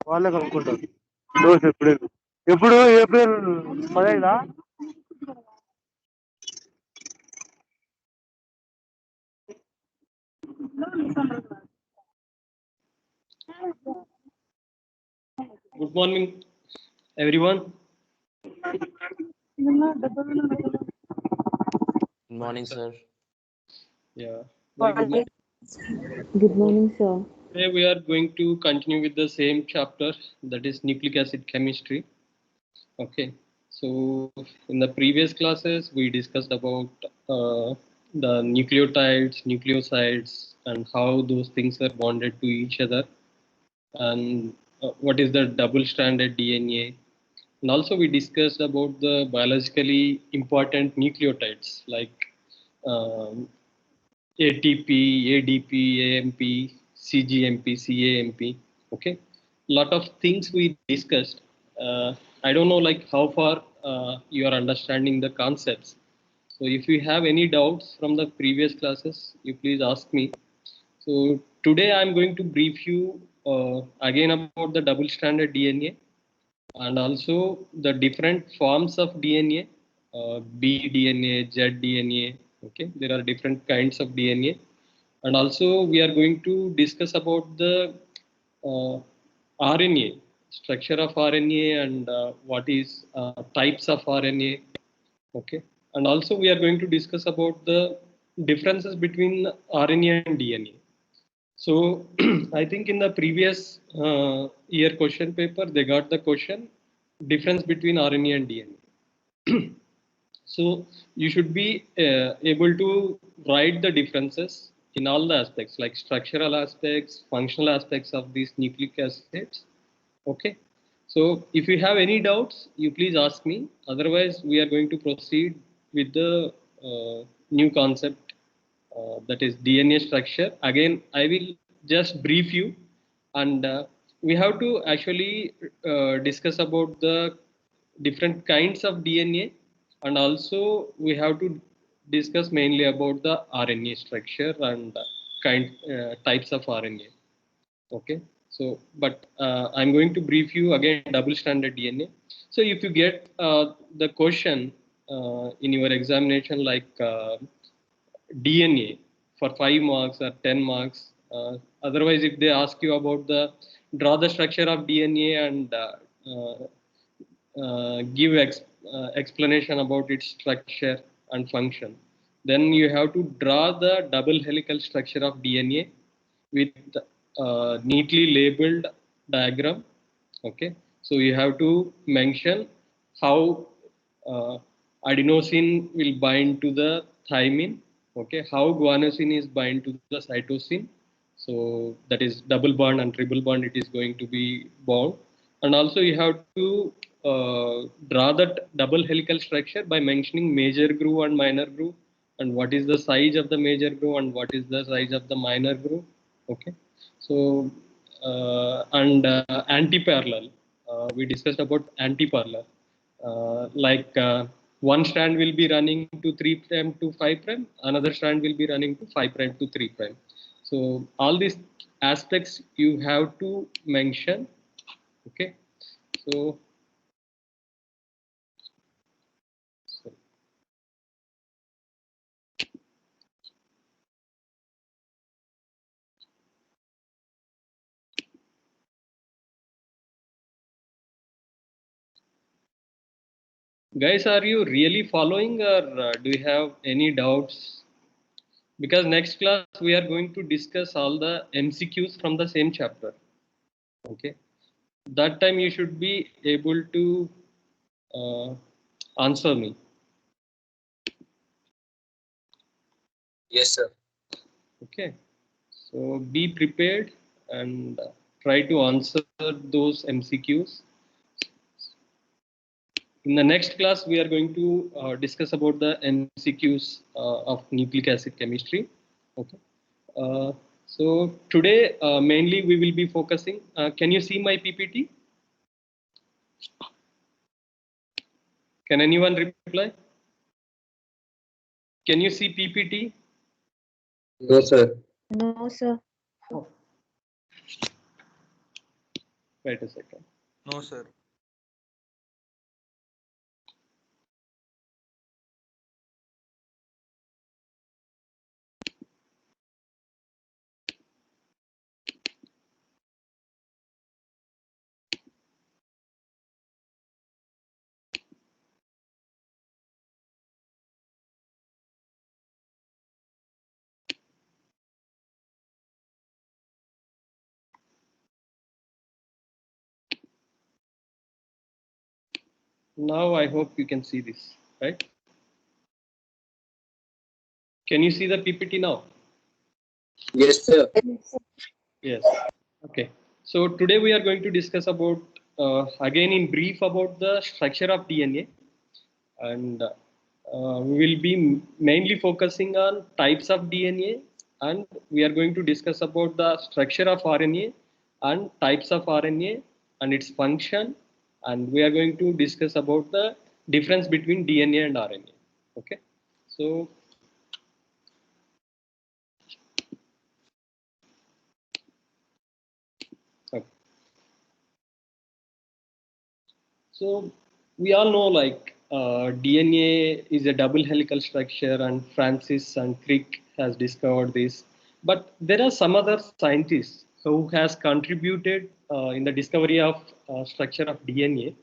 వాళ్ళే కనుక్కుంటారు. డోస్ ఎప్పుడు April 15. Good morning, everyone. Good morning, sir. Yeah. Very good morning. Good morning, sir. Today we are going to continue with the same chapter, that is nucleic acid chemistry. Okay. So in the previous classes we discussed about the nucleotides, nucleosides, and how those things are bonded to each other, and what is the double-stranded DNA. And also we discussed about the biologically important nucleotides like um, ATP, ADP, AMP, CGMP, CAMP. Okay, lot of things we discussed. I don't know like how far you are understanding the concepts. So if you have any doubts from the previous classes, you please ask me. So today I'm going to brief you again about the double-stranded DNA and also the different forms of DNA, B DNA, Z DNA. Okay, there are different kinds of DNA, and also we are going to discuss about the uh, RNA, structure of RNA, and what is types of RNA. Okay, and also we are going to discuss about the differences between RNA and DNA. So I think in the previous year question paper, they got the question difference between RNA and DNA. So you should be able to write the differences in all the aspects, like structural aspects, functional aspects of these nucleic acids. Okay. So if you have any doubts, you please ask me. Otherwise, we are going to proceed with the new concept, that is DNA structure. Again, I will just brief you, and we have to actually discuss about the different kinds of DNA, and also we have to discuss mainly about the RNA structure and types of RNA. Okay, so but I'm going to brief you again double-stranded DNA. So if you get the question in your examination like DNA for 5 marks or 10 marks. Otherwise, if they ask you about the draw the structure of DNA and give explanation about its structure and function, then you have to draw the double helical structure of DNA with neatly labeled diagram. Okay, so you have to mention how uh, adenosine will bind to the thymine. Okay, how guanosine is bind to the cytosine. So that is double bond and triple bond, it is going to be bound. And also you have to draw that double helical structure by mentioning major groove and minor groove, and what is the size of the major groove and what is the size of the minor groove. Okay, so and anti-parallel, we discussed about anti-parallel, like one strand will be running to 3 prime to 5 prime, another strand will be running to 5 prime to 3 prime. So all these aspects you have to mention. Okay, so guys, are you really following, or do you have any doubts? Because next class we are going to discuss all the MCQs from the same chapter. Okay, that time you should be able to answer me. Yes, sir. Okay, so be prepared and try to answer those MCQs. In the next class, we are going to discuss about the MCQs of nucleic acid chemistry. Okay. So today, mainly we will be focusing. Can you see my PPT? Can anyone reply? Can you see PPT? No, sir. No, sir. Wait a second. No, sir. Now I hope you can see this, right? Can you see the PPT now? Yes, sir. Yes. Okay. So today we are going to discuss about again in brief about the structure of DNA, and we will be mainly focusing on types of DNA, and we are going to discuss about the structure of RNA and types of RNA and its function, and we are going to discuss about the difference between DNA and RNA. Okay. So okay. So we all know like DNA is a double helical structure, and Francis and Crick has discovered this. But there are some other scientists who has contributed in the discovery of structure of DNA.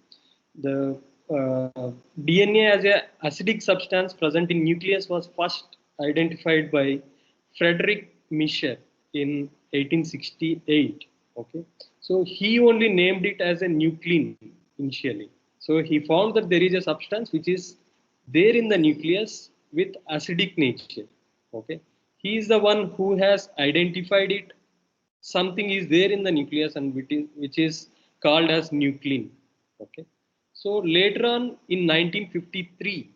The DNA as a acidic substance present in nucleus was first identified by Frederick Mischer in 1868. Okay, so he only named it as a nuclein initially. So he found that there is a substance which is there in the nucleus with acidic nature. Okay, he is the one who has identified it. Something is there in the nucleus and which is called as nuclein. Okay, so later on in 1953,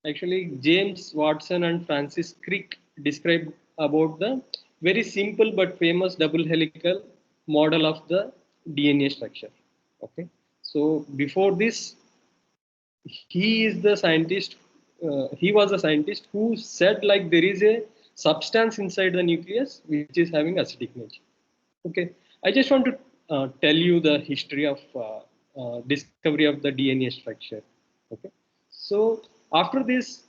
actually James Watson and Francis Crick described about the very simple but famous double helical model of the DNA structure. Okay, so before this, he is the scientist. He was a scientist who said like there is a substance inside the nucleus which is having acidic nature. Okay, I just want to tell you the history of discovery of the DNA structure. Okay, so after this,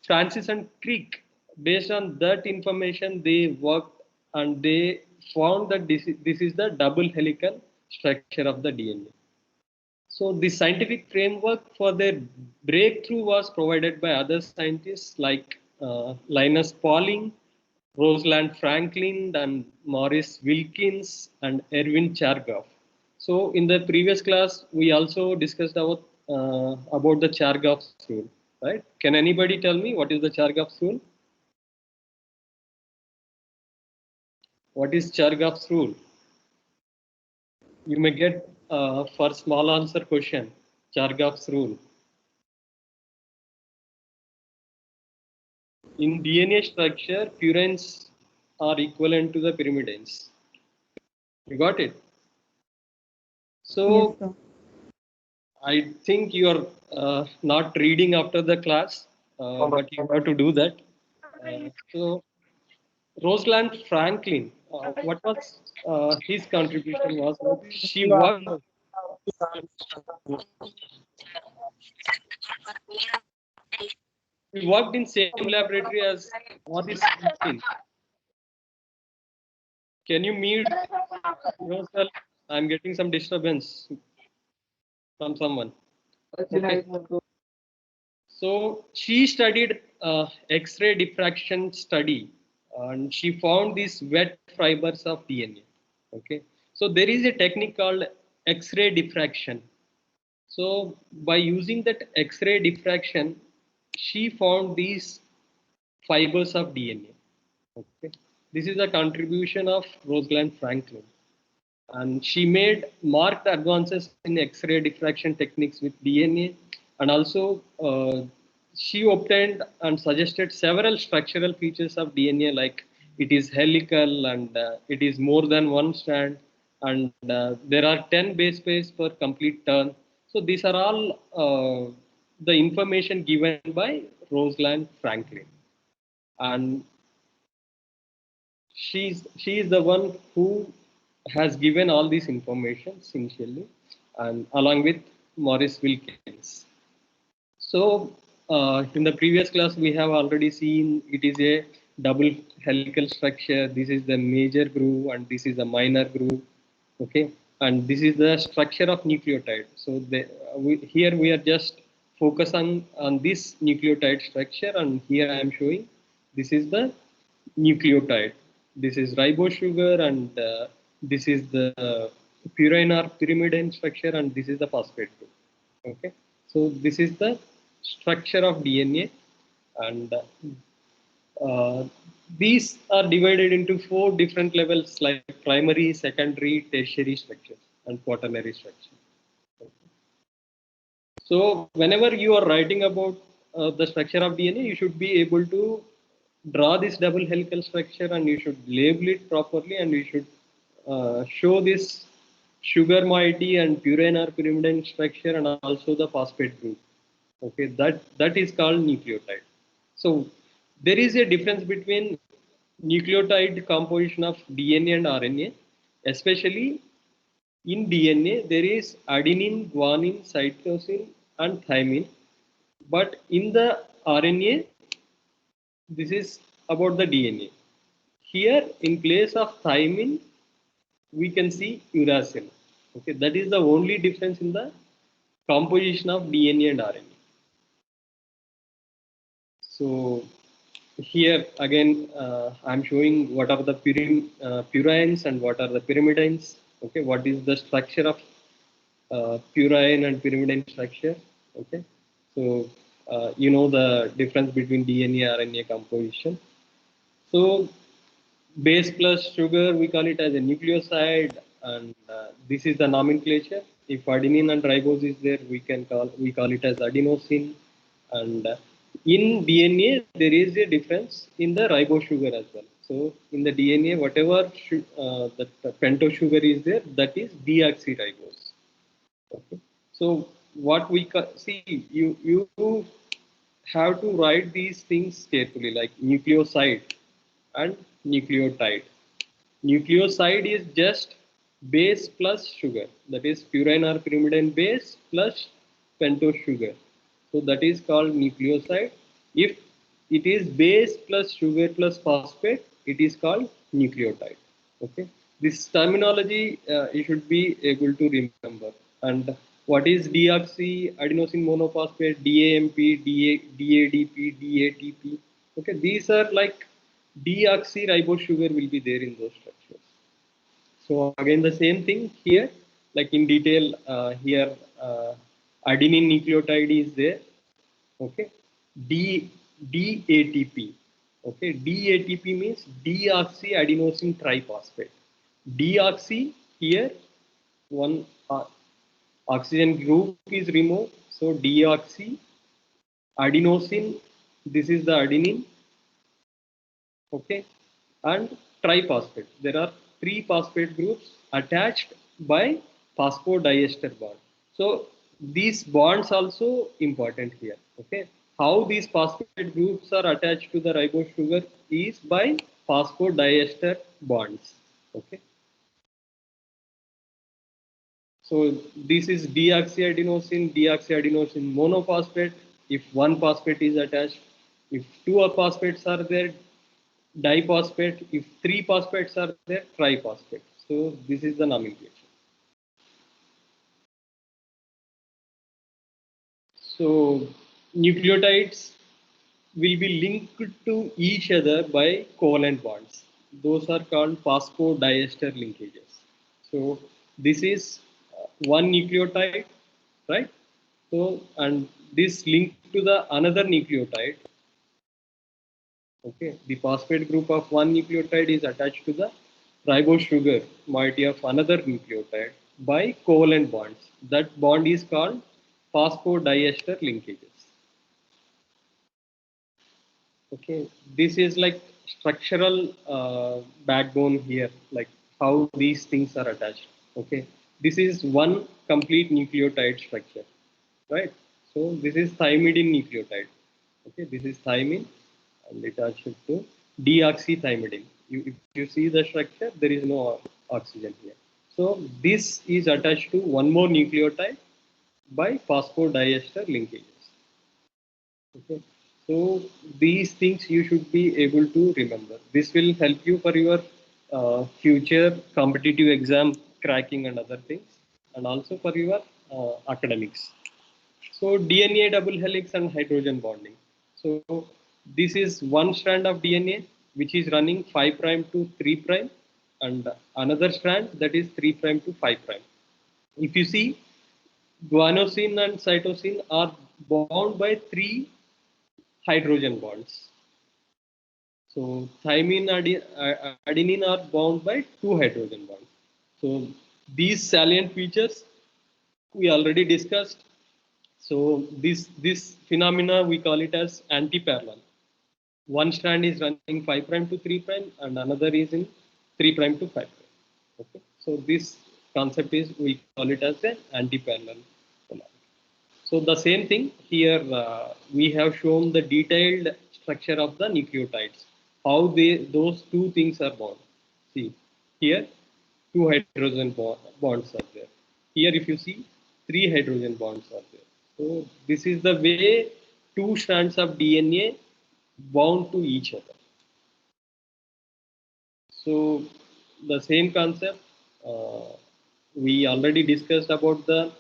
Francis and Crick, based on that information, they worked and they found that this is the double helical structure of the DNA. So the scientific framework for their breakthrough was provided by other scientists like Linus Pauling, Rosalind Franklin, and Maurice Wilkins, and Erwin Chargaff. So in the previous class, we also discussed about the Chargaff's rule, right? Can anybody tell me what is the Chargaff's rule? What is Chargaff's rule? You may get for small answer question, Chargaff's rule. In DNA structure, purines are equivalent to the pyrimidines. You got it? So Yes, sir. I think you are not reading after the class, but you have to do that. So Rosalind Franklin, what was his contribution was he worked in same laboratory as Maurice Wilkins. Can you mute yourself? I'm getting some disturbance from someone. Okay. So she studied X-ray diffraction study, and she found these wet fibers of DNA. Okay, so there is a technique called X-ray diffraction. So by using that X-ray diffraction, she found these fibers of DNA. Okay, this is a contribution of Rosalind Franklin, and she made marked advances in X-ray diffraction techniques with DNA, and also she obtained and suggested several structural features of DNA, like it is helical and it is more than one strand, and there are 10 base pairs per complete turn. So these are all the information given by Rosalind Franklin, and she is the one who has given all these information initially, and along with Maurice Wilkins. So in the previous class, we have already seen it is a double helical structure. This is the major groove and this is the minor groove. Okay, and this is the structure of nucleotide. So here we are just focus on this nucleotide structure, and here I am showing this is the nucleotide. This is ribose sugar, and this is the purine or pyrimidine structure, and this is the phosphate group. Okay, so this is the structure of DNA, and these are divided into 4 different levels like primary, secondary, tertiary structures, and quaternary structure. So whenever you are writing about the structure of DNA, you should be able to draw this double helical structure, and you should label it properly, and you should show this sugar moiety and purine or pyrimidine structure, and also the phosphate group. Okay, that is called nucleotide. So there is a difference between nucleotide composition of DNA and RNA, especially in DNA there is adenine, guanine, cytosine, and thymine, but in the RNA this is about the DNA. Here in place of thymine we can see uracil. Okay, that is the only difference in the composition of DNA and RNA. So here again I'm showing what are the purines and what are the pyrimidines. Okay, what is the structure of purine and pyrimidine structure. Okay, so you know the difference between DNA RNA composition. So base plus sugar we call it as a nucleoside, and this is the nomenclature. If adenine and ribose is there, we call it as adenosine, and in DNA there is a difference in the ribose sugar as well. So in the DNA, whatever the pentose sugar is there, that is deoxyribose. Okay. So what we see, you have to write these things carefully, like nucleoside and nucleotide. Nucleoside is just base plus sugar, that is purine or pyrimidine base plus pentose sugar. So that is called nucleoside. If it is base plus sugar plus phosphate, it is called nucleotide. Okay, this terminology you should be able to remember. And what is deoxyadenosine monophosphate, DAMP, DADP, DATP? Okay, these are like deoxyribose sugar will be there in those structures. So again, the same thing here, like in detail here, adenine nucleotide is there. Okay, DATP. Okay, DATP means deoxyadenosine triphosphate. Deoxy here, one oxygen group is removed, so deoxy adenosine. This is the adenine. Okay, and triphosphate. There are 3 phosphate groups attached by phosphodiester bond. So these bonds also important here. Okay, how these phosphate groups are attached to the ribose sugar is by phosphodiester bonds. Okay, so this is deoxyadenosine monophosphate. If one phosphate is attached, if 2 phosphates are there, diphosphate. If 3 phosphates are there, triphosphate. So this is the nomenclature. So nucleotides will be linked to each other by covalent bonds. Those are called phosphodiester linkages. So this is one nucleotide, right? So and this link to the another nucleotide. Okay, the phosphate group of one nucleotide is attached to the ribose sugar moiety of another nucleotide by covalent bonds. That bond is called phosphodiester linkages. Okay, this is like structural backbone here, like how these things are attached. Okay, this is one complete nucleotide structure, right? So this is thymidine nucleotide. Okay, this is thymine and attached to deoxythymidine. If you see the structure, there is no oxygen here. So this is attached to one more nucleotide by phosphodiester linkages. Okay. So these things you should be able to remember. This will help you for your future competitive exam cracking and other things, and also for your academics. So DNA double helix and hydrogen bonding. So this is one strand of DNA which is running 5 prime to 3 prime, and another strand that is 3 prime to 5 prime. If you see, guanosine and cytosine are bound by 3 hydrogen bonds. So thymine, adenine are bound by 2 hydrogen bonds. So these salient features we already discussed. So this phenomena we call it as anti-parallel. One strand is running 5 prime to 3 prime, and another is in 3 prime to 5 prime. Okay. So this concept is, we call it as an anti-parallel polarity. So the same thing here, we have shown the detailed structure of the nucleotides, how those two things are bound. See here, two hydrogen bonds are there. Here, if you see, 3 hydrogen bonds are there. So this is the way two strands of DNA bound to each other. So the same concept, we already discussed about the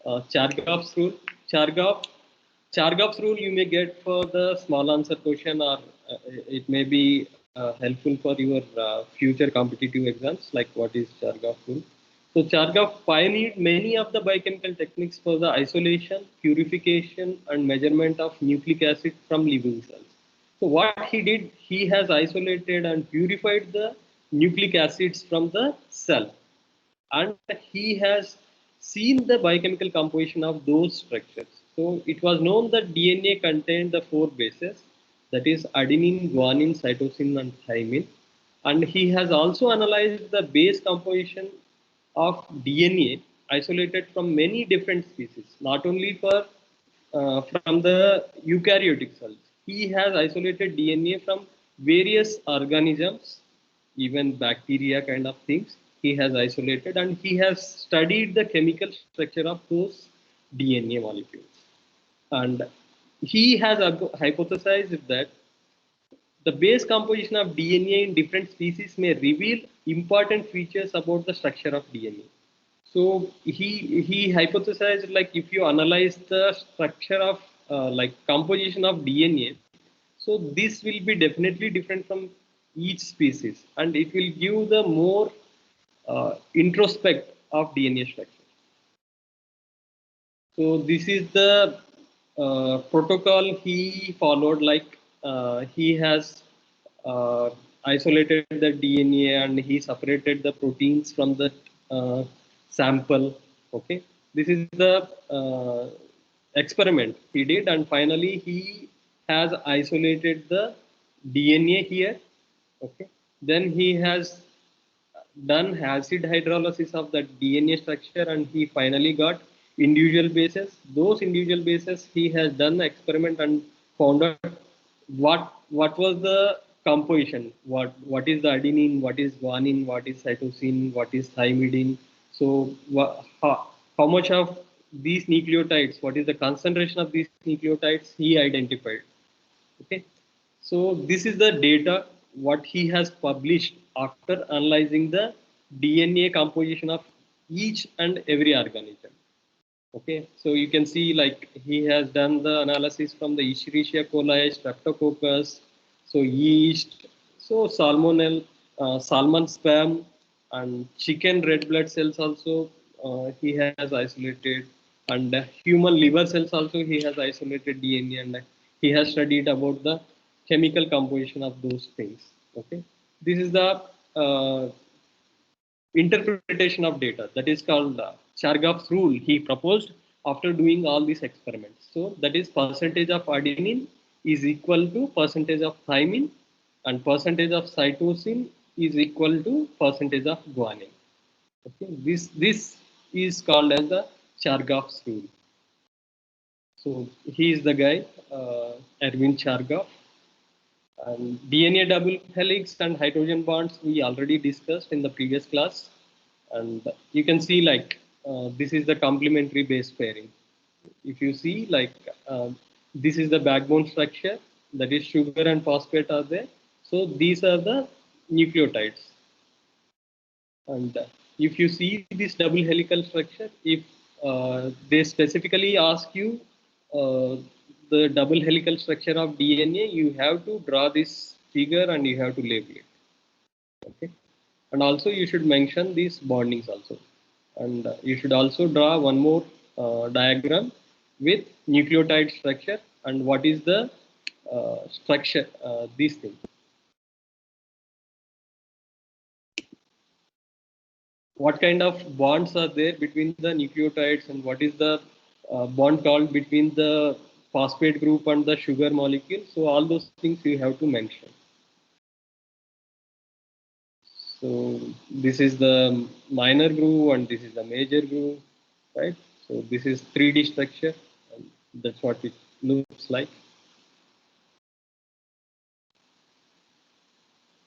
Chargaff's rule. Chargaff's rule you may get for the small answer question, or it may be helpful for your future competitive exams, like what is Chargaff rule. So Chargaff pioneered many of the biochemical techniques for the isolation, purification, and measurement of nucleic acid from living cells. So what he did, he has isolated and purified the nucleic acids from the cell, and he has seen the biochemical composition of those structures. So it was known that DNA contained the 4 bases, that is adenine, guanine, cytosine, and thymine. And he has also analyzed the base composition of DNA isolated from many different species, not only from the eukaryotic cells. He has isolated DNA from various organisms, even bacteria kind of things. He has isolated, and he has studied the chemical structure of those DNA molecules. And he has hypothesized that the base composition of DNA in different species may reveal important features about the structure of DNA. So he hypothesized, like, if you analyze the structure of like composition of DNA, so this will be definitely different from each species, and it will give the more introspect of DNA structure. So this is the protocol he followed. Like, he has isolated the DNA, and he separated the proteins from the sample. Okay, this is the experiment he did, and finally he has isolated the DNA here. Okay, then he has done acid hydrolysis of the DNA structure, and he finally got individual bases. Those individual bases, he has done the experiment and found out what was the composition, what is the adenine, what is guanine, what is cytosine, what is thymidine. So how much of these nucleotides, what is the concentration of these nucleotides, he identified. Okay, so this is the data what he has published after analyzing the DNA composition of each and every organism. Okay, so you can see, like, he has done the analysis from the Escherichia coli, Streptococcus, so yeast, so salmonella, salmon sperm, and chicken red blood cells also he has isolated, and human liver cells also he has isolated DNA, and he has studied about the chemical composition of those things. Okay, this is the interpretation of data, that is called Chargaff's rule he proposed after doing all these experiments. So that is, percentage of adenine is equal to percentage of thymine, and percentage of cytosine is equal to percentage of guanine. Okay, this is called as the Chargaff's rule. So he is the guy, Erwin Chargaff. And DNA double helix and hydrogen bonds we already discussed in the previous class. And you can see like this is the complementary base pairing. If you see like this is the backbone structure, that is sugar and phosphate are there. So these are the nucleotides. And if you see this double helical structure, if they specifically ask you the double helical structure of DNA, you have to draw this figure and you have to label it. Okay, and also you should mention these bondings also, and you should also draw one more diagram with nucleotide structure and what is the structure these things. What kind of bonds are there between the nucleotides, and what is the bond called between the phosphate group and the sugar molecule. So all those things you have to mention. So this is the minor groove and this is the major groove, right? So this is 3D structure, and that's what it looks like.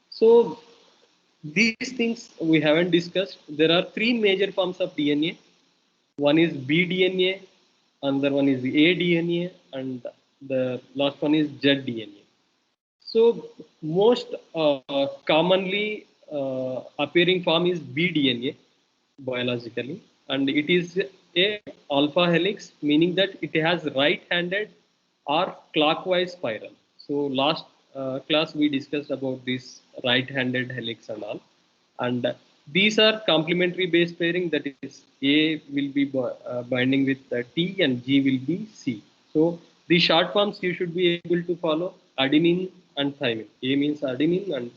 So these things we haven't discussed. There are three major forms of DNA. One is bDNA, another one is aDNA, and the last one is zDNA. So most commonly appearing form is bDNA biologically, and it is a alpha helix, meaning that it has right-handed or clockwise spiral. So last class we discussed about this right-handed helix and all, and these are complementary base pairing. That is, A will be binding with T and G will be C. So the short forms you should be able to follow: adenine and thymine. A means adenine and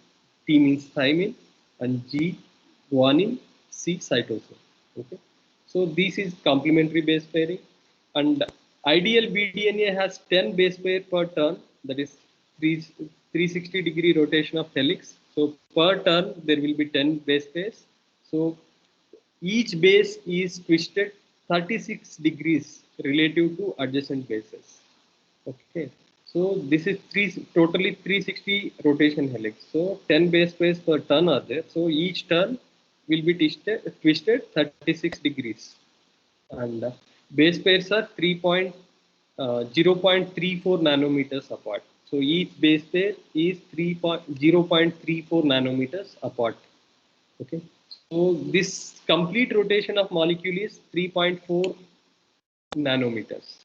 T means thymine, and G guanine, C cytosine. Okay, so this is complementary base pairing, and ideal bDNA has 10 base pair per turn. That is 360-degree rotation of helix. So per turn there will be 10 base pairs. So each base is twisted 36 degrees relative to adjacent bases. Okay, so this is totally 360 rotation helix. So 10 base pairs per turn are there. So each turn will be twisted 36 degrees, and base pairs are 0.34 nanometers apart. So each base pair is 0.34 nanometers apart. Okay, so this complete rotation of molecule is 3.4 nanometers,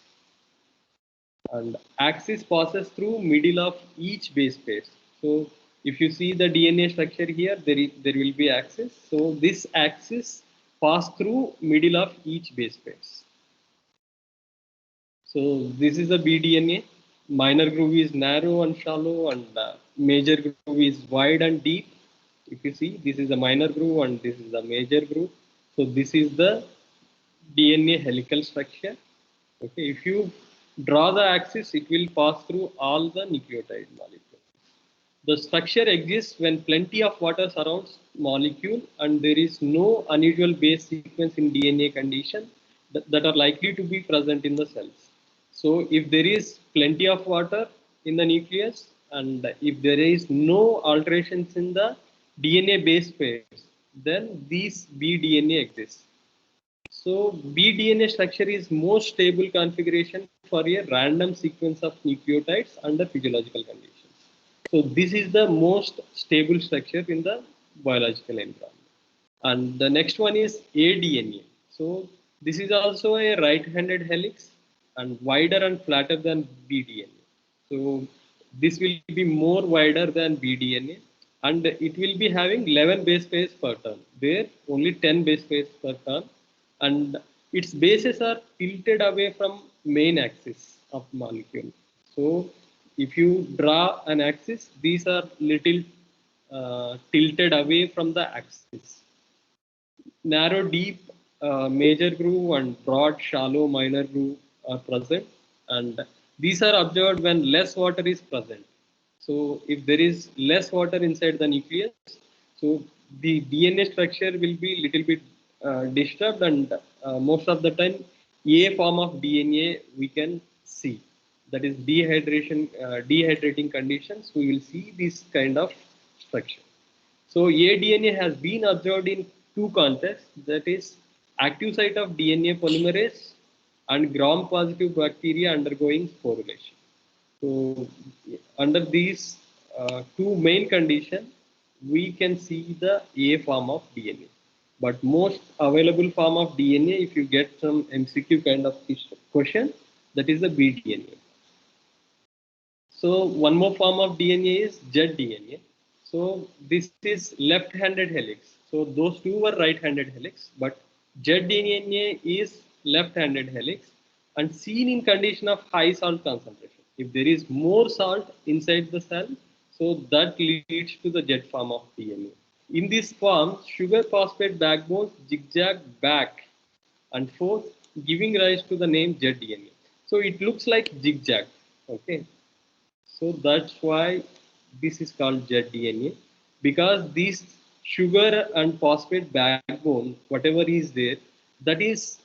and axis passes through middle of each base pair. So if you see the DNA structure here, there will be axis. So this axis pass through middle of each base pairs. So this is a bDNA. Minor groove is narrow and shallow, and major groove is wide and deep. If you see, this is a minor groove and this is a major groove. So this is the DNA helical structure. Okay, if you draw the axis, it will pass through all the nucleotide molecules. The structure exists when plenty of water surrounds molecule and there is no unusual base sequence in DNA condition that are likely to be present in the cells. So if there is plenty of water in the nucleus and if there is no alterations in the DNA base pairs, then these bDNA exists. So bDNA structure is most stable configuration for a random sequence of nucleotides under physiological conditions. So this is the most stable structure in the biological environment. And the next one is aDNA. So this is also a right-handed helix and wider and flatter than bDNA. So this will be more wider than bDNA, and it will be having 11 base pairs per turn. There only 10 base pairs per turn, and its bases are tilted away from main axis of molecule. So if you draw an axis, these are little tilted away from the axis. Narrow, deep, major groove and broad, shallow, minor groove are present, and these are observed when less water is present. So if there is less water inside the nucleus, so the DNA structure will be little bit disturbed, and most of the time A form of DNA we can see, that is dehydrating conditions. We will see this kind of structure. So aDNA has been observed in two contests, that is active site of DNA polymerase and gram-positive bacteria undergoing sporulation. So under these two main conditions, we can see the A form of DNA. But most available form of DNA, if you get some MCQ kind of question, that is the B DNA. So one more form of DNA is Z DNA. So this is left-handed helix. So those two were right-handed helix, but Z DNA is left-handed helix and seen in condition of high salt concentration. If there is more salt inside the cell, so that leads to the Z form of DNA. In this form, sugar phosphate backbones zigzag back and forth, giving rise to the name Z DNA. So it looks like zigzag. Okay. So that's why this is called Z DNA, because this sugar and phosphate backbone, whatever is there, that is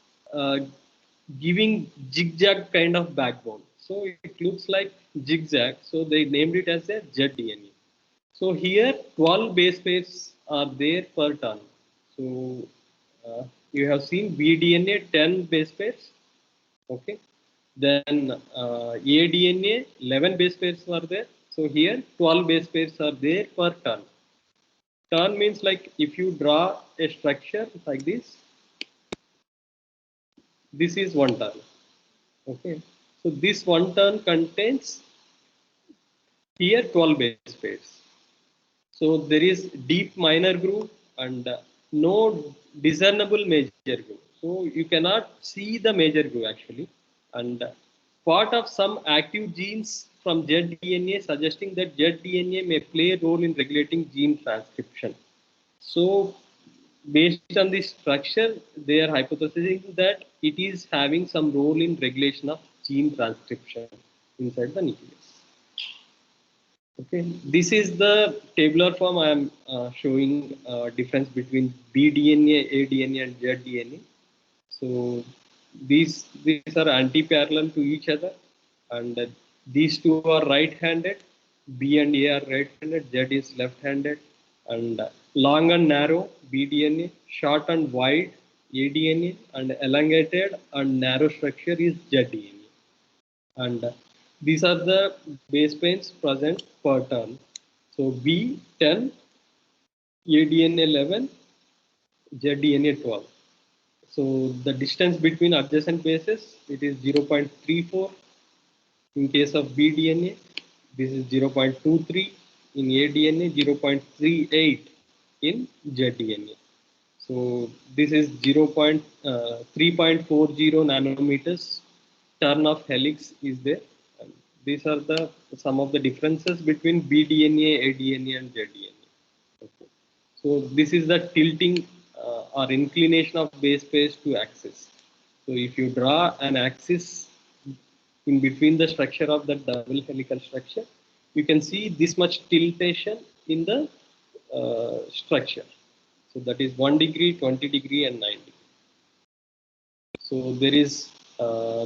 giving zigzag kind of backbone. So it looks like zigzag. So they named it as a Z DNA. So here 12 base pairs are there per ton. So you have seen BDNA 10 base pairs. Okay. Then aDNA 11 base pairs are there. So here 12 base pairs are there per turn. Turn means like if you draw a structure like this is one turn. Okay. So this one turn contains here 12 base pairs. So there is deep minor groove and no discernible major groove. So you cannot see the major groove actually. And part of some active genes from Z-DNA suggesting that Z-DNA may play a role in regulating gene transcription. So based on this structure, they are hypothesizing that it is having some role in regulation of gene transcription inside the nucleus. Okay, this is the tabular form I am showing difference between BDNA, aDNA and Z-DNA. So these are anti-parallel to each other, and these two are right-handed. B and A are right-handed. Z is left-handed, and long and narrow BDNA, short and wide aDNA, and elongated and narrow structure is Z-DNA. And these are the base pairs present per turn. So B 10, aDNA 11, Z-DNA 12. So the distance between adjacent bases, it is 0.34 in case of BDNA. This is 0.23 in aDNA, 0.38 in Z-DNA. So this is 3.40 nanometers turn of helix is there. And these are the some of the differences between BDNA, aDNA and Z-DNA. Okay. So this is the tilting or inclination of base pairs to axis. So if you draw an axis in between the structure of the double helical structure, you can see this much tiltation in the structure. So that is 1 degree, 20 degree and 9 degree. So there is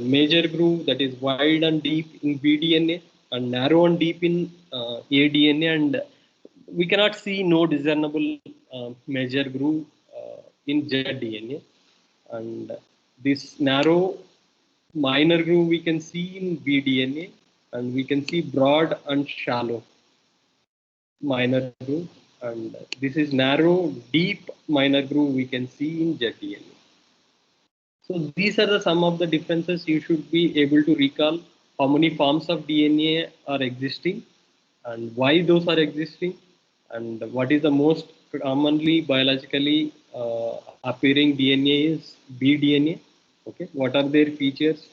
major groove that is wide and deep in BDNA and narrow and deep in aDNA, and we cannot see no discernible major groove in Z-DNA. And this narrow minor groove we can see in BDNA, and we can see broad and shallow minor groove, and this is narrow deep minor groove we can see in Z-DNA. So these are the some of the differences you should be able to recall. How many forms of DNA are existing and why those are existing, and what is the most commonly biologically appearing DNA is BDNA. Okay, what are their features?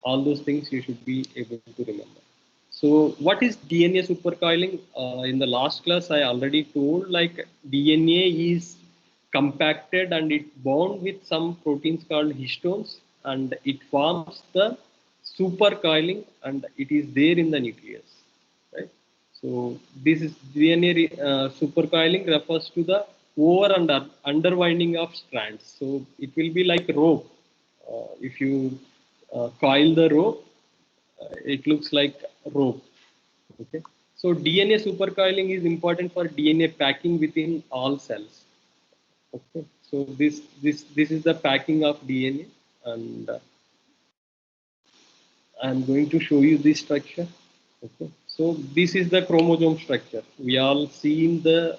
All those things you should be able to remember. So what is DNA supercoiling? In the last class I already told, like DNA is compacted and it bound with some proteins called histones, and it forms the supercoiling and it is there in the nucleus, right? So this is DNA supercoiling refers to the over and underwinding of strands. So it will be like rope. If you coil the rope, it looks like rope. Okay. So DNA supercoiling is important for DNA packing within all cells. Okay, so this is the packing of DNA, and I'm going to show you this structure. Okay, so this is the chromosome structure. We all seen the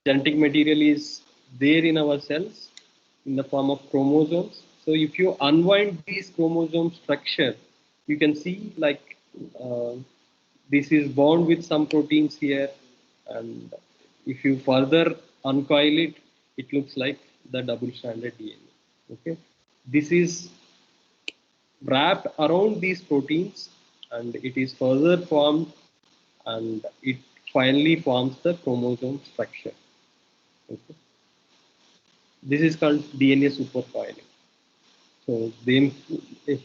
genetic material is there in our cells in the form of chromosomes. So if you unwind this chromosome structure, you can see like this is bound with some proteins here, and if you further uncoil it, it looks like the double-stranded DNA. Okay, this is wrapped around these proteins, and it is further formed, and it finally forms the chromosome structure. Okay. This is called DNA supercoiling. So then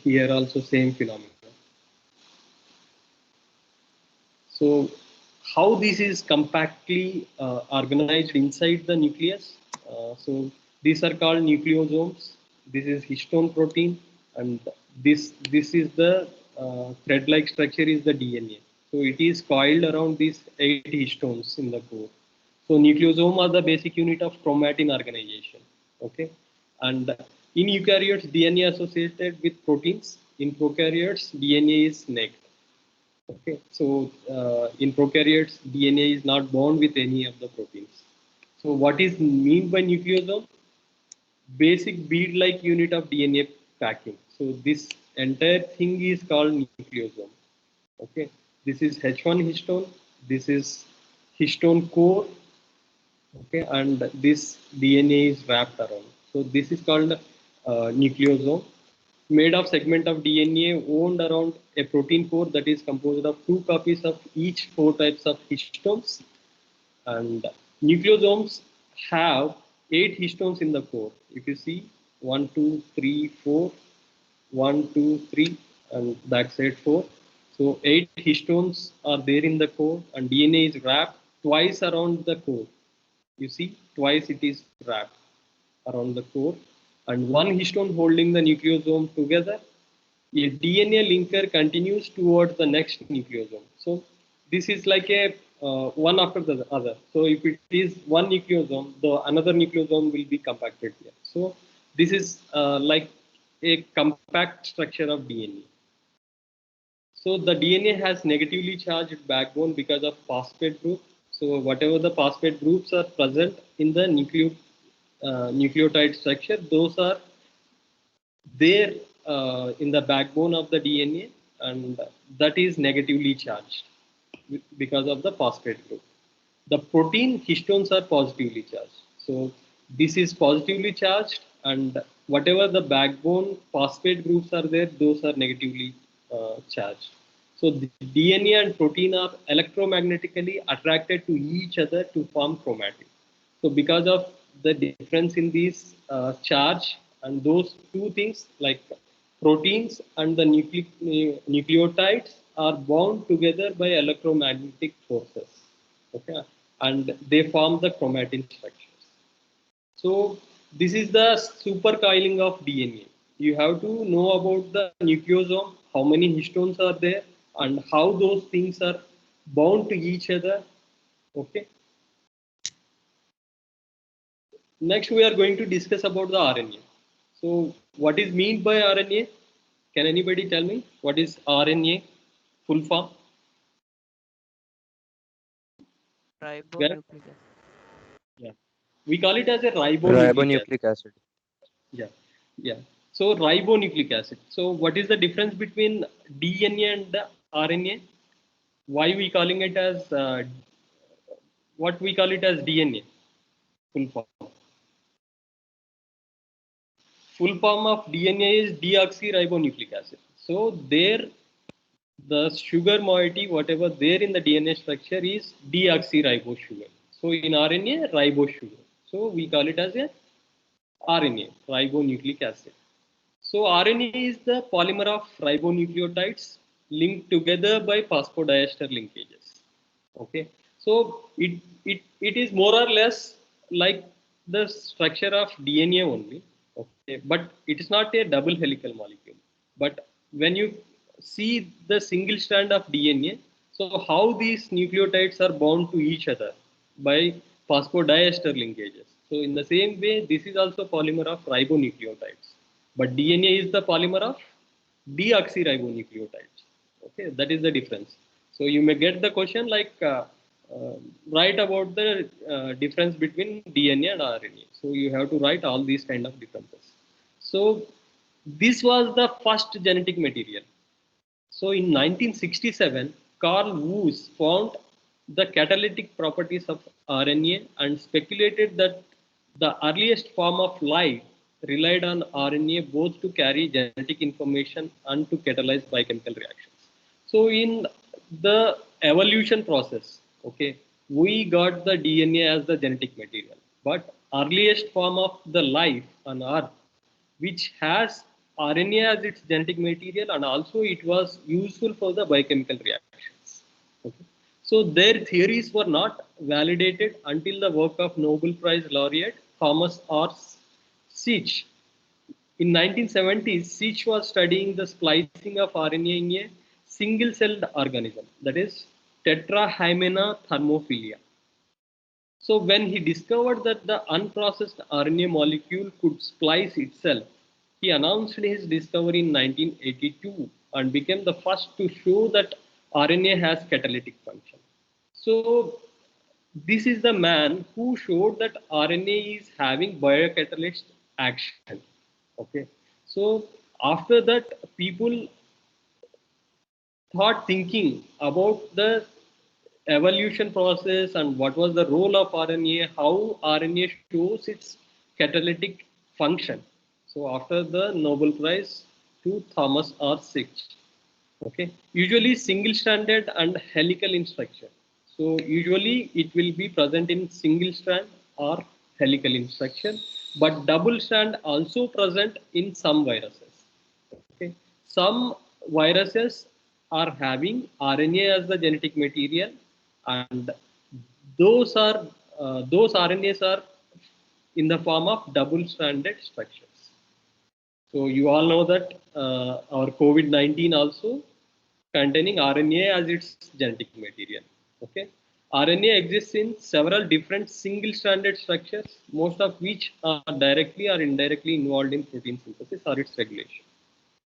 here also same phenomenon. So how this is compactly organized inside the nucleus? So these are called nucleosomes. This is histone protein, and this is the thread-like structure is the DNA. So it is coiled around these 8 histones in the core. So nucleosome are the basic unit of chromatin organization. Okay, and in eukaryotes DNA associated with proteins. In prokaryotes DNA is naked. Okay, so in prokaryotes, DNA is not bound with any of the proteins. So what is mean by nucleosome? Basic bead-like unit of DNA packing. So this entire thing is called nucleosome. Okay, this is H1 histone. This is histone core. Okay, and this DNA is wrapped around. So this is called nucleosome, made of segment of DNA wound around a protein core that is composed of 2 copies of each 4 types of histones. And nucleosomes have 8 histones in the core. If you see 1, 2, 3, 4, 1, 2, 3, and backside 4. So 8 histones are there in the core, and DNA is wrapped twice around the core. You see, twice it is wrapped around the core, and one histone holding the nucleosome together. A DNA linker continues towards the next nucleosome. So this is like a one after the other. So if it is one nucleosome, the another nucleosome will be compacted here. So this is like a compact structure of DNA. So the DNA has negatively charged backbone because of phosphate group. So whatever the phosphate groups are present in the nucleotide structure, those are there in the backbone of the DNA, and that is negatively charged because of the phosphate group. The protein histones are positively charged. So this is positively charged, and whatever the backbone phosphate groups are there, those are negatively charged. So the DNA and protein are electromagnetically attracted to each other to form chromatin. So because of the difference in these charge, and those two things like proteins and the nucleotides are bound together by electromagnetic forces. Okay, and they form the chromatin structures. So this is the supercoiling of DNA. You have to know about the nucleosome, how many histones are there, and how those things are bound to each other. Okay. Next, we are going to discuss about the RNA. So what is meant by RNA? Can anybody tell me what is RNA full form? Yeah. Ribonucleic acid. Yeah. We call it as a ribonucleic acid. Ribonucleic acid. Yeah, yeah. So ribonucleic acid. So what is the difference between DNA and the RNA? Why we calling it as what we call it as DNA? Full form. Full form of DNA is deoxyribonucleic acid. So there, the sugar moiety, whatever there in the DNA structure is deoxyribose sugar. So in RNA, ribose sugar. So we call it as a RNA, ribonucleic acid. So RNA is the polymer of ribonucleotides linked together by phosphodiester linkages. Okay, so it is more or less like the structure of DNA only. Okay, but it is not a double helical molecule. But when you see the single strand of DNA, so how these nucleotides are bound to each other by phosphodiester linkages. So in the same way, this is also polymer of ribonucleotides. But DNA is the polymer of deoxyribonucleotides. Okay, that is the difference. So you may get the question like, write about the difference between DNA and RNA. So you have to write all these kind of differences. So this was the first genetic material. So in 1967, Carl Woese found the catalytic properties of RNA and speculated that the earliest form of life relied on RNA both to carry genetic information and to catalyze biochemical reactions. So in the evolution process, okay, we got the DNA as the genetic material, but earliest form of the life on Earth, which has RNA as its genetic material, and also it was useful for the biochemical reactions. Okay. So their theories were not validated until the work of Nobel Prize laureate Thomas R. Sich. In 1970s, Sich was studying the splicing of RNA in a single-celled organism, that is Tetrahymena thermophilia. So when he discovered that the unprocessed RNA molecule could splice itself, he announced his discovery in 1982 and became the first to show that RNA has catalytic function. So this is the man who showed that RNA is having biocatalyst action. Okay. So after that, people thought thinking about the evolution process and what was the role of RNA, how RNA shows its catalytic function. So after the Nobel Prize to Thomas R. Sich. Okay. Usually single-stranded and helical in structure. So usually it will be present in single strand or helical in structure, but double strand also present in some viruses. Okay. Some viruses are having RNA as the genetic material, and those RNAs are in the form of double-stranded structures. So you all know that our COVID-19 also containing RNA as its genetic material. Okay, RNA exists in several different single-stranded structures, most of which are directly or indirectly involved in protein synthesis or its regulation.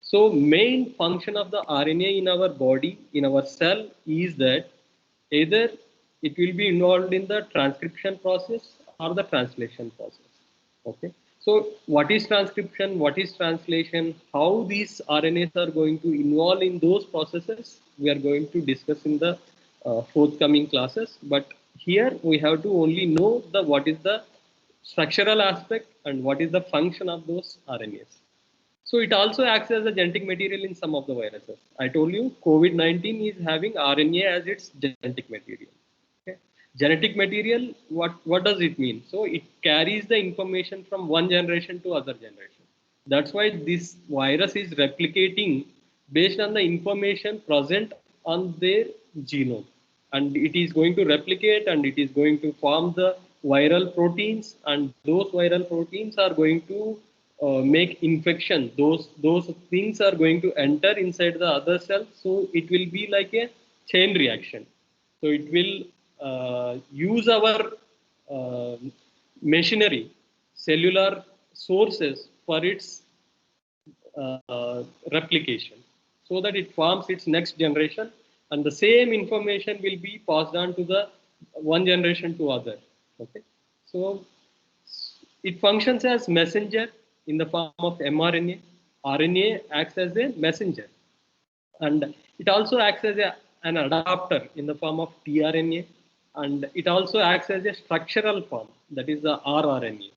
So main function of the RNA in our body, in our cell, is that either it will be involved in the transcription process or the translation process. Okay. So what is transcription? What is translation? How these RNAs are going to involve in those processes? We are going to discuss in the forthcoming classes. But here we have to only know the what is the structural aspect and what is the function of those RNAs. So it also acts as a genetic material in some of the viruses. I told you COVID-19 is having RNA as its genetic material. Okay. Genetic material, what does it mean? So it carries the information from one generation to other generation. That's why this virus is replicating based on the information present on their genome. And it is going to replicate and it is going to form the viral proteins, and those viral proteins are going to make infection. Those things are going to enter inside the other cell, so it will be like a chain reaction. So it will use our machinery, cellular sources for its replication, so that it forms its next generation, and the same information will be passed on to the one generation to other. Okay, so it functions as messenger in the form of mRNA. RNA acts as a messenger, and it also acts as an adapter in the form of tRNA, and it also acts as a structural form, that is the rRNA,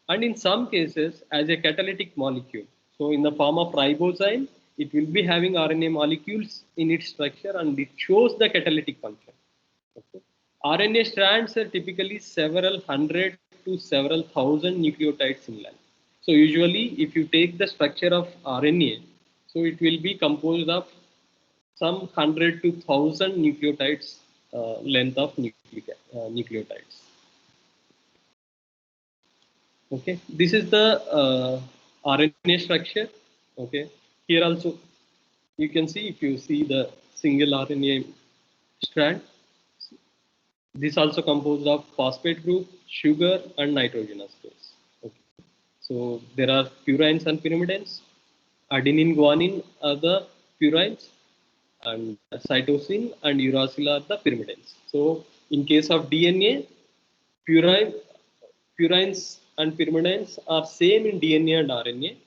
and in some cases as a catalytic molecule. So in the form of ribozyme, it will be having RNA molecules in its structure, and it shows the catalytic function. Okay. RNA strands are typically several hundred to several thousand nucleotides in length. So usually if you take the structure of RNA, so it will be composed of some 100 to 1000 nucleotides length of nucleotides. Okay, this is the RNA structure. Okay, here also you can see, if you see the single RNA strand, this also composed of phosphate group, sugar and nitrogenous base. Okay. So there are purines and pyrimidines. Adenine, guanine are the purines, and cytosine and uracil are the pyrimidines. So in case of DNA, purine, purines and pyrimidines are same in DNA and RNA.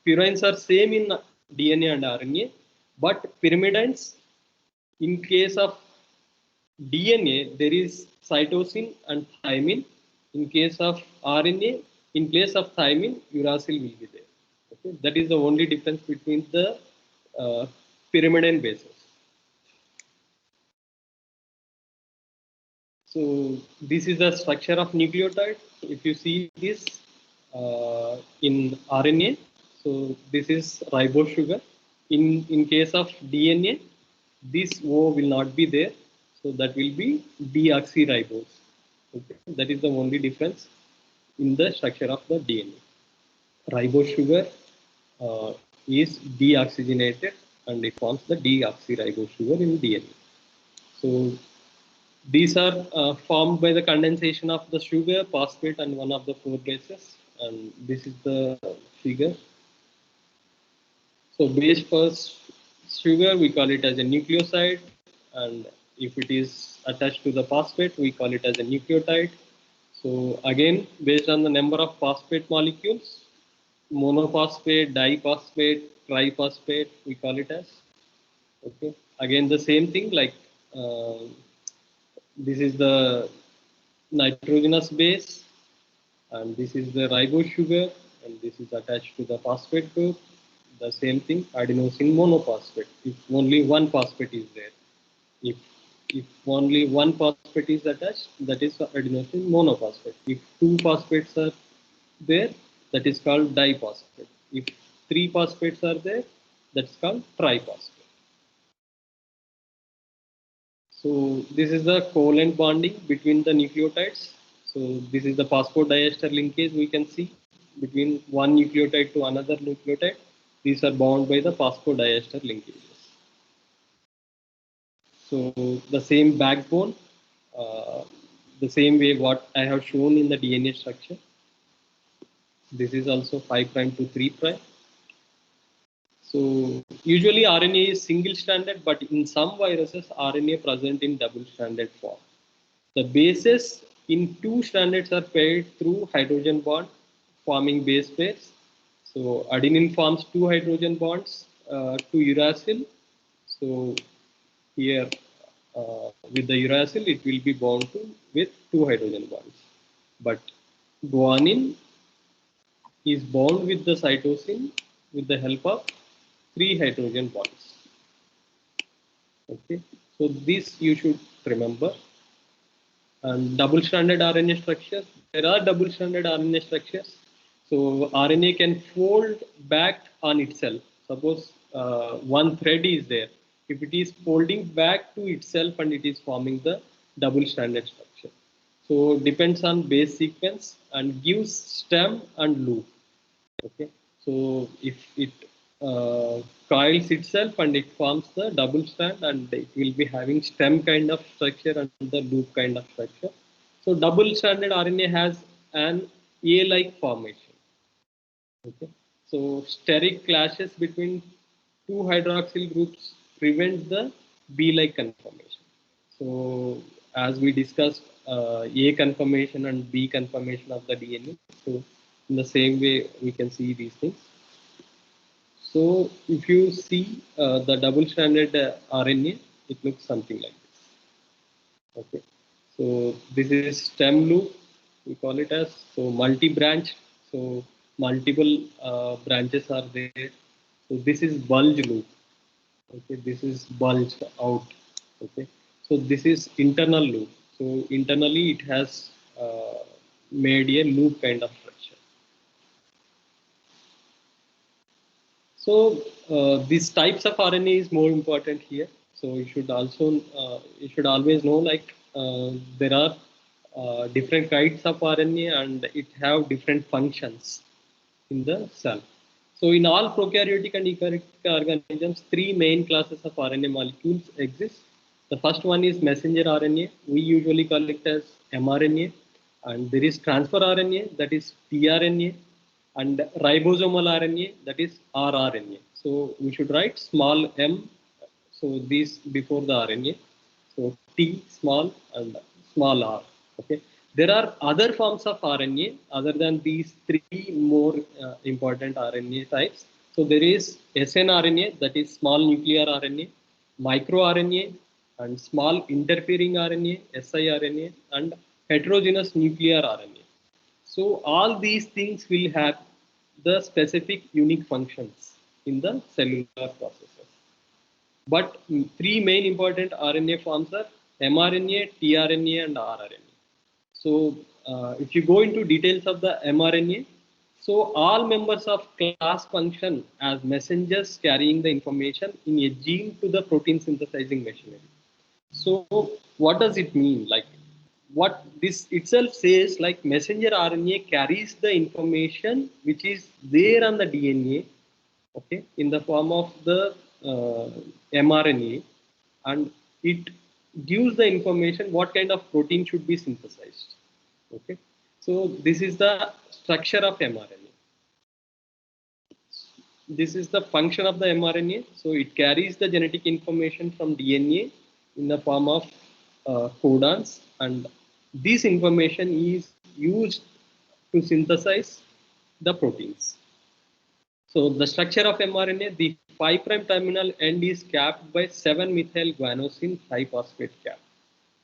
Purines are same in DNA and RNA, but pyrimidines, in case of DNA, there is cytosine and thymine. In case of RNA, in place of thymine, uracil will be there. Okay? That is the only difference between the pyrimidine bases. So this is the structure of nucleotide. If you see this in RNA, so this is ribose sugar. In case of DNA, this O will not be there, so that will be deoxyribose. Okay, that is the only difference in the structure of the DNA. Ribose sugar is deoxygenated and it forms the deoxyribose sugar in DNA. So these are formed by the condensation of the sugar, phosphate, and one of the four bases. And this is the figure. So base first sugar, we call it as a nucleoside. And if it is attached to the phosphate, we call it as a nucleotide. So again, based on the number of phosphate molecules, monophosphate, diphosphate, triphosphate, we call it as. Okay. Again, the same thing, like this is the nitrogenous base, and this is the ribose sugar, and this is attached to the phosphate group. The same thing, adenosine monophosphate. If only one phosphate is there, if only one phosphate is attached, that is adenosine monophosphate. If two phosphates are there, that is called diphosphate. If three phosphates are there, that's called triphosphate. So this is the covalent bonding between the nucleotides. So this is the phosphodiester linkage we can see between one nucleotide to another nucleotide. These are bound by the phosphodiester linkages. So the same backbone, the same way what I have shown in the DNA structure. This is also 5' to 3'. So usually RNA is single stranded, but in some viruses RNA present in double stranded form. The bases in two strands are paired through hydrogen bond, forming base pairs. So adenine forms two hydrogen bonds to uracil. So here with the uracil, it will be bound with two hydrogen bonds. But guanine is bound with the cytosine with the help of three hydrogen bonds. Okay, so this you should remember. And double-stranded RNA structure. There are double-stranded RNA structures. So RNA can fold back on itself. Suppose one thread is there. If it is folding back to itself and it is forming the double-stranded structure. So depends on base sequence and gives stem and loop. Okay. So if it coils itself and it forms the double strand, and it will be having stem kind of structure and the loop kind of structure. So double stranded RNA has an A-like formation. Okay. So steric clashes between two hydroxyl groups prevent the B-like conformation. So as we discussed, A conformation and B conformation of the DNA. So in the same way, we can see these things. So if you see the double-stranded RNA, it looks something like this. Okay. So this is stem loop, we call it as. So multi-branch. So multiple branches are there. So this is bulge loop. Okay. This is bulge out. Okay. So this is internal loop. So internally it has made a loop kind of structure. So these types of RNA is more important here. So you should also you should always know, like there are different kinds of RNA and it have different functions in the cell. So in all prokaryotic and eukaryotic organisms, three main classes of RNA molecules exist. The first one is messenger RNA. We usually call it as mRNA. and there is transfer RNA, that is tRNA, and ribosomal RNA, that is rRNA. So we should write small m, so these before the RNA, so T small and small r. Okay. There are other forms of RNA other than these three more important RNA types. So there is snRNA, that is small nuclear RNA, microRNA, and small interfering RNA, siRNA, and heterogeneous nuclear RNA. So all these things will have the specific unique functions in the cellular processes. But three main important RNA forms are mRNA, tRNA, and rRNA. So if you go into details of the mRNA, so all members of class function as messengers carrying the information in a gene to the protein synthesizing machinery. So what does it mean? Like what this itself says, like messenger RNA carries the information which is there on the DNA, okay, in the form of the mRNA, and it gives the information what kind of protein should be synthesized. Okay, so this is the structure of mRNA. This is the function of the mRNA. So it carries the genetic information from DNA in the form of codons, and this information is used to synthesize the proteins. So the structure of mRNA, the 5' terminal end is capped by 7-methyl guanosine triphosphate cap.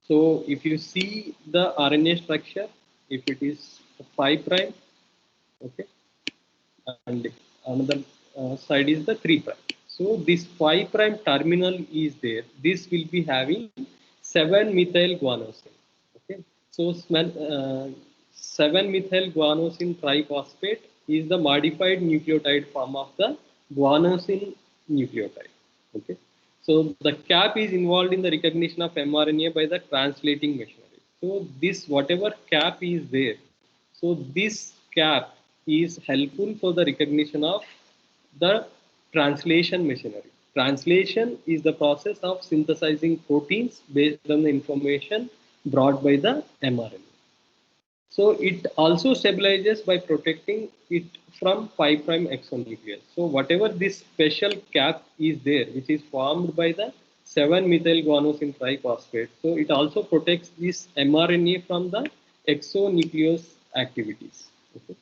So if you see the RNA structure, if it is 5', okay, and another side is the 3'. So this 5' terminal is there. This will be having 7-methyl guanosine. Okay. So 7-methyl guanosine triphosphate is the modified nucleotide form of the guanosine nucleotide. Okay. So the cap is involved in the recognition of mRNA by the translating machinery. So this whatever cap is there, so this cap is helpful for the recognition of the translation machinery. Translation is the process of synthesizing proteins based on the information brought by the mRNA. So it also stabilizes by protecting it from 5' exonuclease. So whatever this special cap is there, which is formed by the 7-methyl guanosine triphosphate, so it also protects this mRNA from the exonuclease activities. Okay.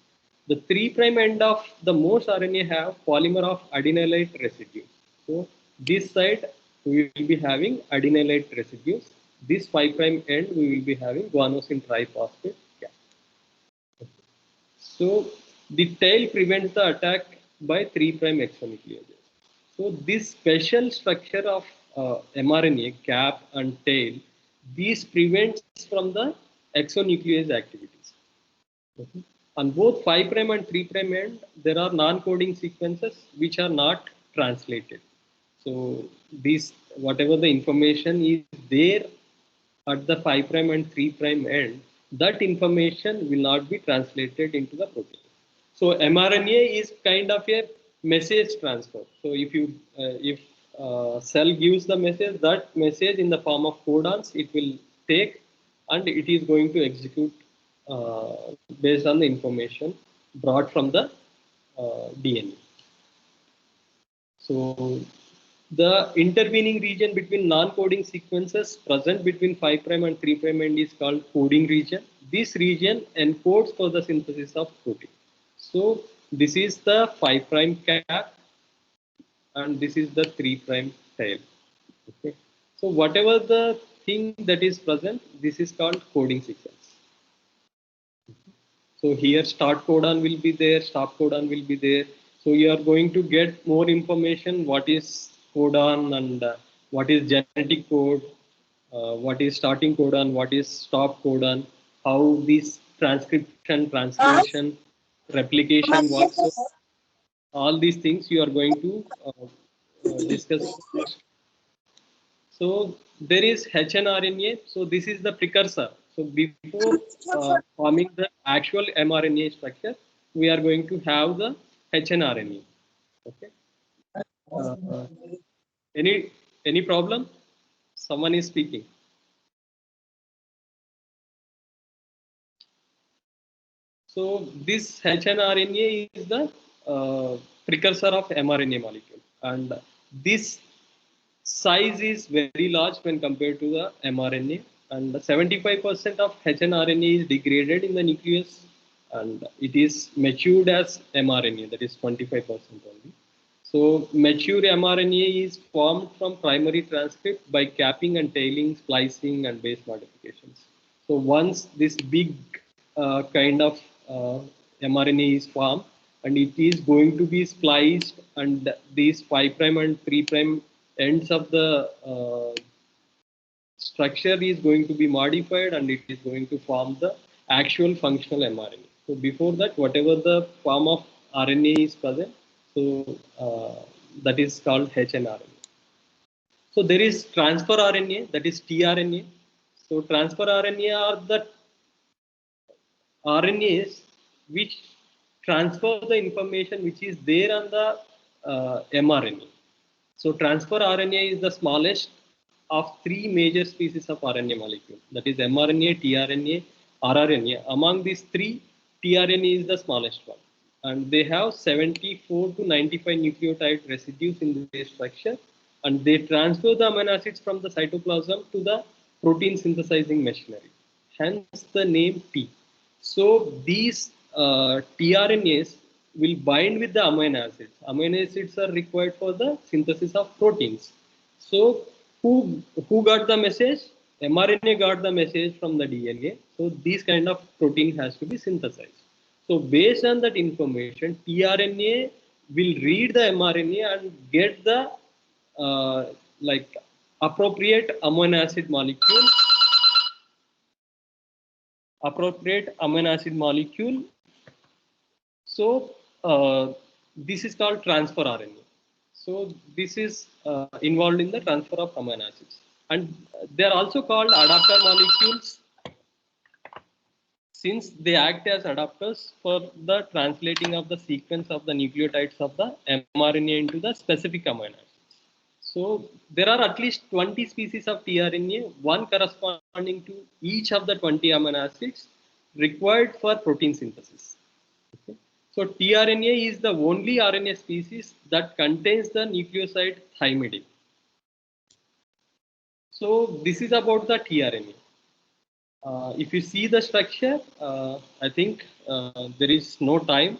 The 3' end of the most RNA have polymer of adenylate residues. So this side we will be having adenylate residues. This 5' end we will be having guanosine triphosphate cap. So the tail prevents the attack by 3' exonucleases. So this special structure of mRNA cap and tail, these prevents from the exonuclease activities. Okay. On both 5' and 3' end, there are non-coding sequences which are not translated. So these whatever the information is there at the 5' and 3' end, that information will not be translated into the protein. So mRNA is kind of a message transfer. So if cell gives the message, that message in the form of codons it will take, and it is going to execute based on the information brought from the DNA. So the intervening region between non-coding sequences present between 5' and 3' end is called coding region. This region encodes for the synthesis of protein. So this is the 5' cap and this is the 3' tail. Okay. So whatever the thing that is present, this is called coding sequence. So here start codon will be there, stop codon will be there. So you are going to get more information, what is codon and what is genetic code, what is starting codon, what is stop codon, how this transcription, translation, replication works. So all these things you are going to discuss. So there is hnRNA. So this is the precursor. So before forming the actual mRNA structure, we are going to have the hnRNA. Okay. Uh, any problem? Someone is speaking. So this hnRNA is the precursor of mRNA molecule, and this size is very large when compared to the mRNA, and 75% of hnRNA is degraded in the nucleus, and it is matured as mRNA, that is 25% only. So mature mRNA is formed from primary transcript by capping and tailing, splicing, and base modifications. So once this big kind of mRNA is formed, and it is going to be spliced, and these 5' and 3' ends of the structure is going to be modified, and it is going to form the actual functional mRNA. So before that, whatever the form of RNA is present, so that is called hnRNA. So there is transfer RNA, that is tRNA. So transfer RNA are the RNAs which transfer the information which is there on the mRNA. So transfer RNA is the smallest of three major species of RNA molecule, that is mRNA, tRNA, rRNA. Among these three, tRNA is the smallest one, and they have 74 to 95 nucleotide residues in their structure, and they transfer the amino acids from the cytoplasm to the protein synthesizing machinery. Hence the name T. So these tRNAs will bind with the amino acids. Amino acids are required for the synthesis of proteins. So who got the message? mRNA got the message from the DNA. So this kind of protein has to be synthesized. So based on that information, tRNA will read the mRNA and get the like appropriate amino acid molecule. So this is called transfer RNA. So this is involved in the transfer of amino acids, and they are also called adapter molecules, since they act as adapters for the translating of the sequence of the nucleotides of the mRNA into the specific amino acids. So there are at least 20 species of tRNA, one corresponding to each of the 20 amino acids required for protein synthesis. Okay. So tRNA is the only RNA species that contains the nucleoside thymidine. So this is about the tRNA. If you see the structure, I think there is no time.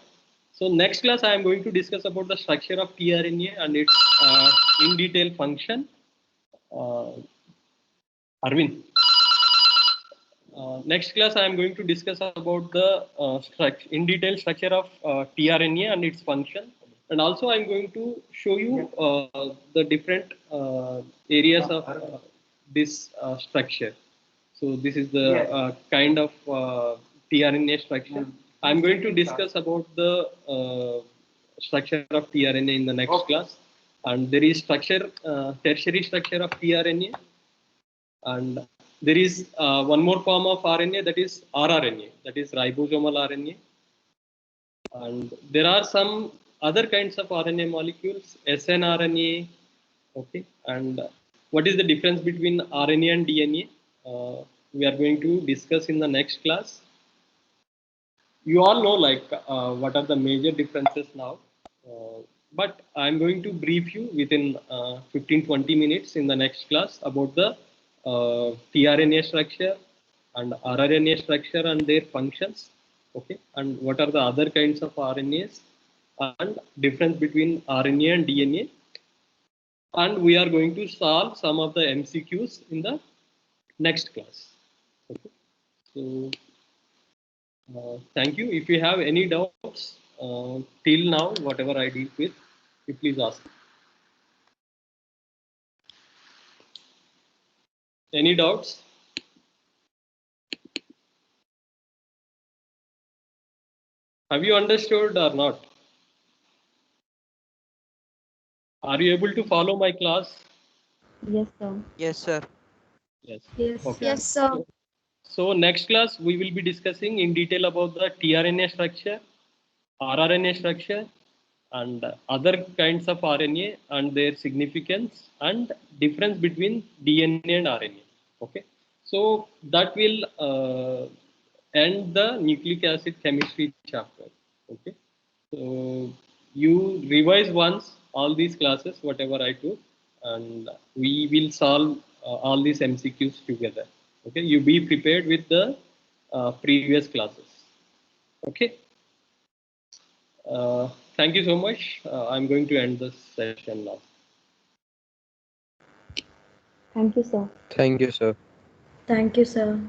So next class I am going to discuss about the structure of tRNA and its in detail function. Arvind. Next class I am going to discuss about the in detail structure of tRNA and its function, and also I am going to show you the different areas of this structure. So this is the kind of tRNA structure. I am going to discuss about the structure of tRNA in the next class, and there is structure tertiary structure of tRNA, and there is one more form of RNA, that is rRNA, that is ribosomal RNA. And there are some other kinds of RNA molecules, snRNA. Okay, and what is the difference between RNA and DNA? We are going to discuss in the next class. You all know like what are the major differences now, but I'm going to brief you within 15-20 minutes in the next class about the tRNA structure and rRNA structure and their functions. Okay, and what are the other kinds of RNAs and difference between RNA and DNA, and we are going to solve some of the MCQs in the next class. Okay, so thank you. If you have any doubts till now, whatever I deal with, you please ask. Any doubts? Have you understood or not? Are you able to follow my class? Yes, sir. Yes, sir. Yes. Yes, Okay. Yes, sir. So next class we will be discussing in detail about the tRNA structure, rRNA structure, and other kinds of RNA and their significance and difference between DNA and RNA. Okay. So that will and the nucleic acid chemistry chapter. Okay, so you revise once all these classes, whatever I took, and we will solve all these MCQs together. Okay, you be prepared with the previous classes. Okay. Thank you so much. I'm going to end this session now. Thank you, sir. Thank you, sir. Thank you, sir.